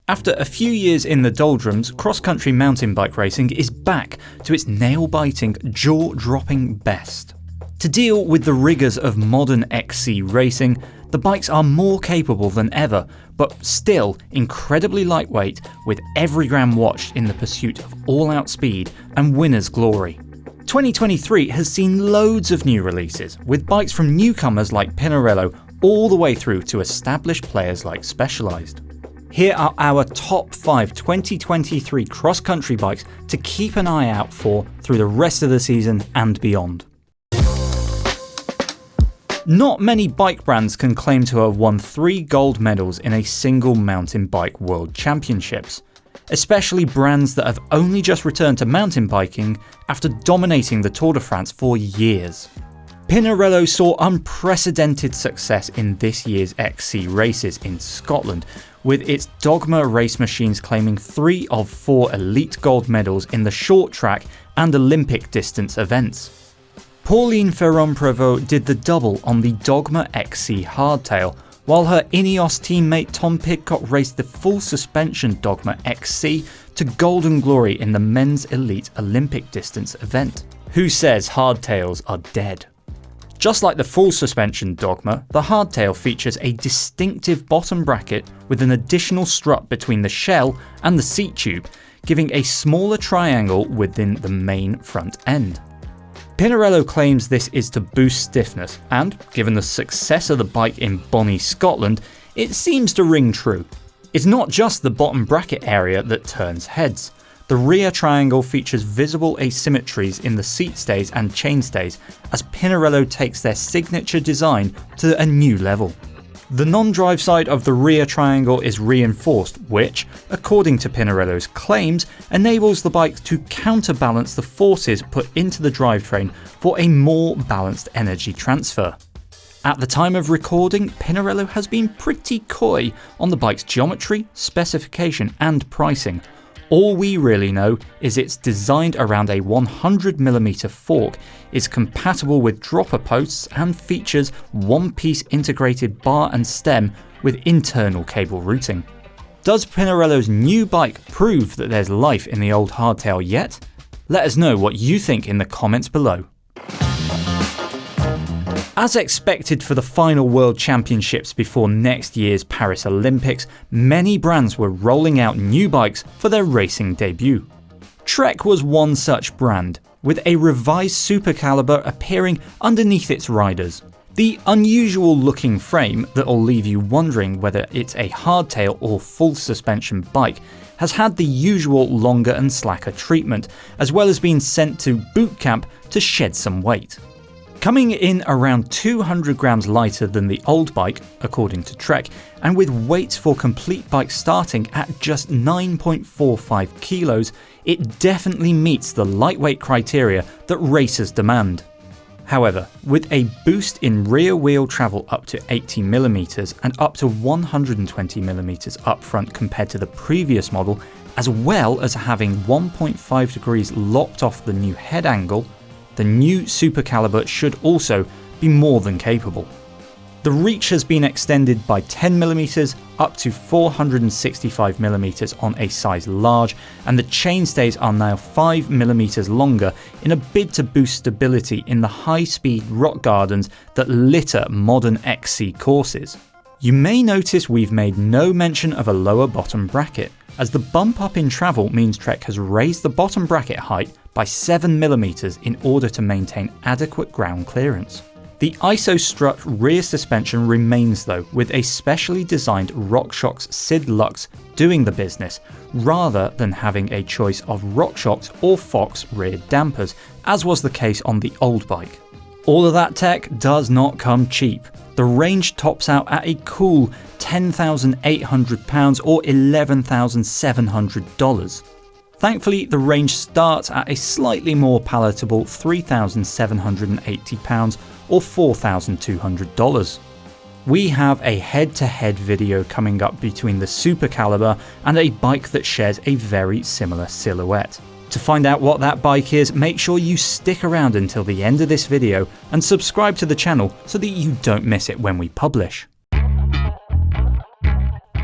After a few years in the doldrums, cross-country mountain bike racing is back to its nail-biting, jaw-dropping best. To deal with the rigours of modern XC racing, the bikes are more capable than ever, but still incredibly lightweight, with every gram watched in the pursuit of all-out speed and winner's glory. 2023 has seen loads of new releases, with bikes from newcomers like Pinarello all the way through to established players like Specialized. Here are our top 5 2023 cross-country bikes to keep an eye out for through the rest of the season and beyond. Not many bike brands can claim to have won 3 gold medals in a single mountain bike world championships, especially brands that have only just returned to mountain biking after dominating the Tour de France for years. Pinarello saw unprecedented success in this year's XC races in Scotland, with its Dogma race machines claiming 3 of 4 elite gold medals in the short track and Olympic distance events. Pauline Ferrand-Prévot did the double on the Dogma XC hardtail, while her Ineos teammate Tom Pidcock raced the full suspension Dogma XC to golden glory in the men's elite Olympic distance event. Who says hardtails are dead? Just like the full suspension Dogma, the hardtail features a distinctive bottom bracket with an additional strut between the shell and the seat tube, giving a smaller triangle within the main front end. Pinarello claims this is to boost stiffness, and given the success of the bike in Bonnie, Scotland, it seems to ring true. It's not just the bottom bracket area that turns heads. The rear triangle features visible asymmetries in the seat stays and chainstays as Pinarello takes their signature design to a new level. The non-drive side of the rear triangle is reinforced, which, according to Pinarello's claims, enables the bike to counterbalance the forces put into the drivetrain for a more balanced energy transfer. At the time of recording, Pinarello has been pretty coy on the bike's geometry, specification and pricing. All we really know is it's designed around a 100mm fork, is compatible with dropper posts and features one-piece integrated bar and stem with internal cable routing. Does Pinarello's new bike prove that there's life in the old hardtail yet? Let us know what you think in the comments below. As expected for the final World Championships before next year's Paris Olympics, many brands were rolling out new bikes for their racing debut. Trek was one such brand, with a revised Supercaliber appearing underneath its riders. The unusual looking frame that'll leave you wondering whether it's a hardtail or full suspension bike has had the usual longer and slacker treatment, as well as being sent to boot camp to shed some weight. Coming in around 200 grams lighter than the old bike, according to Trek, and with weights for complete bike starting at just 9.45 kilos, it definitely meets the lightweight criteria that racers demand. However, with a boost in rear wheel travel up to 80mm and up to 120mm up front compared to the previous model, as well as having 1.5 degrees lopped off the new head angle, the new Supercaliber should also be more than capable. The reach has been extended by 10mm up to 465mm on a size large, and the chainstays are now 5mm longer in a bid to boost stability in the high-speed rock gardens that litter modern XC courses. You may notice we've made no mention of a lower bottom bracket, as the bump up in travel means Trek has raised the bottom bracket height by 7mm in order to maintain adequate ground clearance. The ISO strut rear suspension remains though, with a specially designed RockShox Sid Lux doing the business, rather than having a choice of RockShox or Fox rear dampers, as was the case on the old bike. All of that tech does not come cheap. The range tops out at a cool £10,800 or $11,700. Thankfully, the range starts at a slightly more palatable £3,780 or $4,200. We have a head-to-head video coming up between the Supercaliber and a bike that shares a very similar silhouette. To find out what that bike is, make sure you stick around until the end of this video and subscribe to the channel so that you don't miss it when we publish.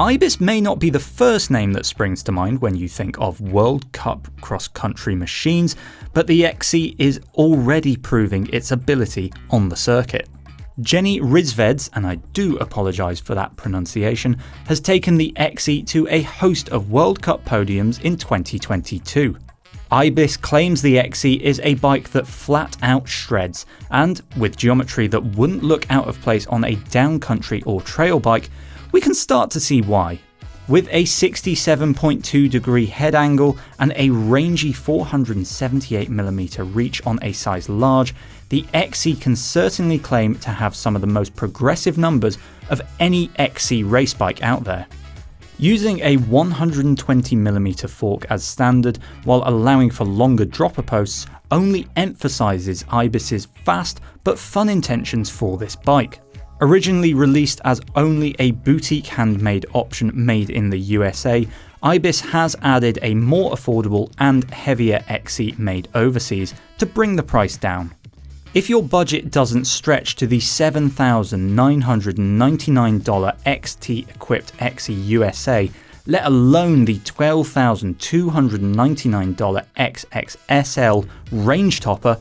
Ibis may not be the first name that springs to mind when you think of World Cup cross-country machines, but the XC is already proving its ability on the circuit. Jenny Rizveds, and I do apologise for that pronunciation, has taken the XC to a host of World Cup podiums in 2022. Ibis claims the XC is a bike that flat out shreds, and with geometry that wouldn't look out of place on a downcountry or trail bike, we can start to see why. With a 67.2 degree head angle and a rangy 478mm reach on a size large, the XC can certainly claim to have some of the most progressive numbers of any XC race bike out there. Using a 120mm fork as standard while allowing for longer dropper posts only emphasises Ibis's fast but fun intentions for this bike. Originally released as only a boutique handmade option made in the USA, Ibis has added a more affordable and heavier XC made overseas to bring the price down. If your budget doesn't stretch to the $7,999 XT equipped XC USA, let alone the $12,299 XXSL range topper,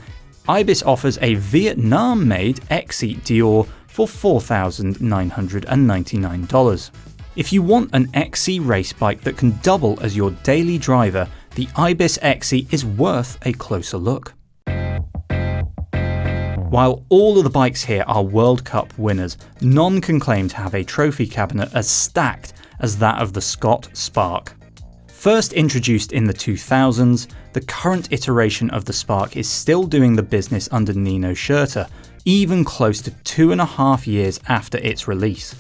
Ibis offers a Vietnam made XC Dior for $4,999. If you want an XC race bike that can double as your daily driver, the Ibis XC is worth a closer look. While all of the bikes here are World Cup winners, none can claim to have a trophy cabinet as stacked as that of the Scott Spark. First introduced in the 2000s, the current iteration of the Spark is still doing the business under Nino Schurter, even close to 2.5 years after its release.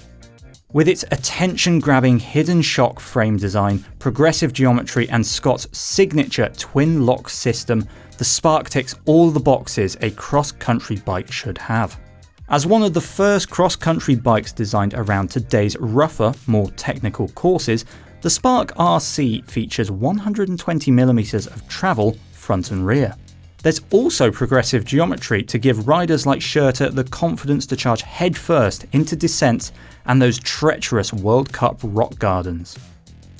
With its attention-grabbing hidden shock frame design, progressive geometry and Scott's signature twin lock system, the Spark ticks all the boxes a cross-country bike should have. As one of the first cross-country bikes designed around today's rougher, more technical courses, the Spark RC features 120mm of travel front and rear. There's also progressive geometry to give riders like Schurter the confidence to charge headfirst into descents and those treacherous World Cup rock gardens.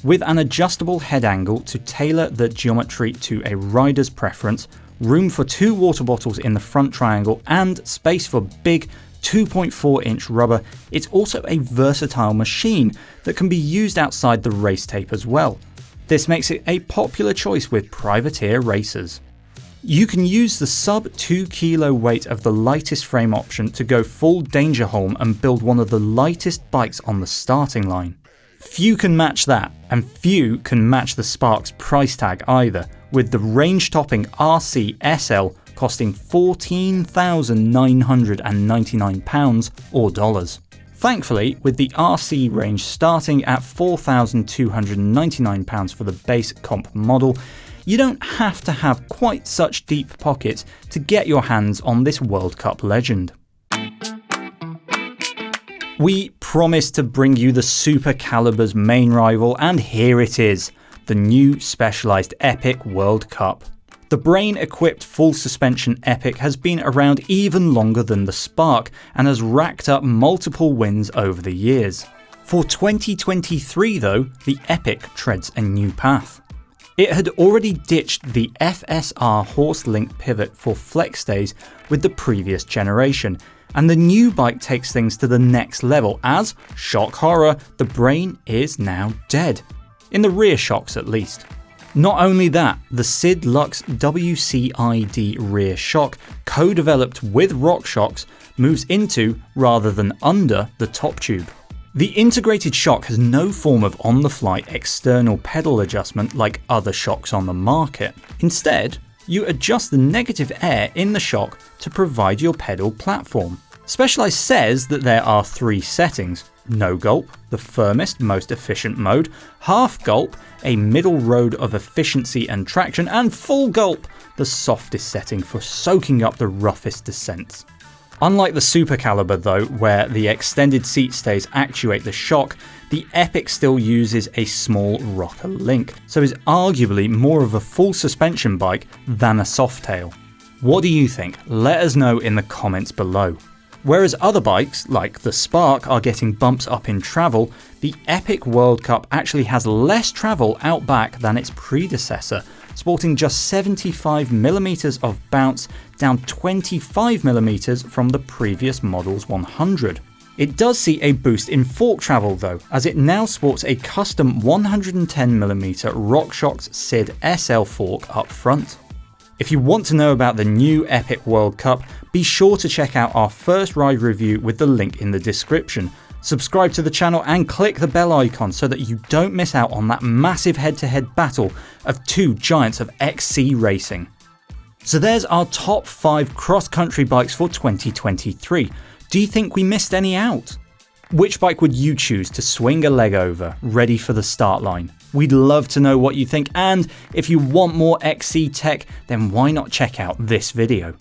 With an adjustable head angle to tailor the geometry to a rider's preference, room for 2 water bottles in the front triangle, and space for big 2.4-inch rubber, it's also a versatile machine that can be used outside the race tape as well. This makes it a popular choice with privateer racers. You can use the sub 2 kilo weight of the lightest frame option to go full danger home and build one of the lightest bikes on the starting line. Few can match that, and few can match the Spark's price tag either, with the range-topping RC SL costing £14,999 or dollars. Thankfully, with the RC range starting at £4,299 for the base comp model, you don't have to have quite such deep pockets to get your hands on this World Cup legend. We promised to bring you the Supercaliber's main rival, and here it is, the new Specialized Epic World Cup. The brain-equipped full suspension Epic has been around even longer than the Spark and has racked up multiple wins over the years. For 2023 though, the Epic treads a new path. It had already ditched the FSR horse link pivot for flex days with the previous generation, and the new bike takes things to the next level as, shock horror, the brain is now dead. In the rear shocks at least. Not only that, the Sid Lux WCID rear shock, co-developed with RockShox, moves into, rather than under, the top tube. The integrated shock has no form of on-the-fly external pedal adjustment like other shocks on the market. Instead, you adjust the negative air in the shock to provide your pedal platform. Specialized says that there are 3 settings: no gulp, the firmest, most efficient mode, half gulp, a middle road of efficiency and traction, and full gulp, the softest setting for soaking up the roughest descents. Unlike the Supercaliber though, where the extended seat stays actuate the shock, the Epic still uses a small rocker link, so is arguably more of a full suspension bike than a softail. What do you think? Let us know in the comments below. Whereas other bikes, like the Spark, are getting bumps up in travel, the Epic World Cup actually has less travel out back than its predecessor, sporting just 75mm of bounce, down 25mm from the previous model's 100. It does see a boost in fork travel though, as it now sports a custom 110mm RockShox SID SL fork up front. If you want to know about the new Epic World Cup, be sure to check out our first ride review with the link in the description. Subscribe to the channel and click the bell icon so that you don't miss out on that massive head-to-head battle of two giants of XC racing. So there's our top 5 cross-country bikes for 2023. Do you think we missed any out? Which bike would you choose to swing a leg over, ready for the start line? We'd love to know what you think, and if you want more XC tech, then why not check out this video?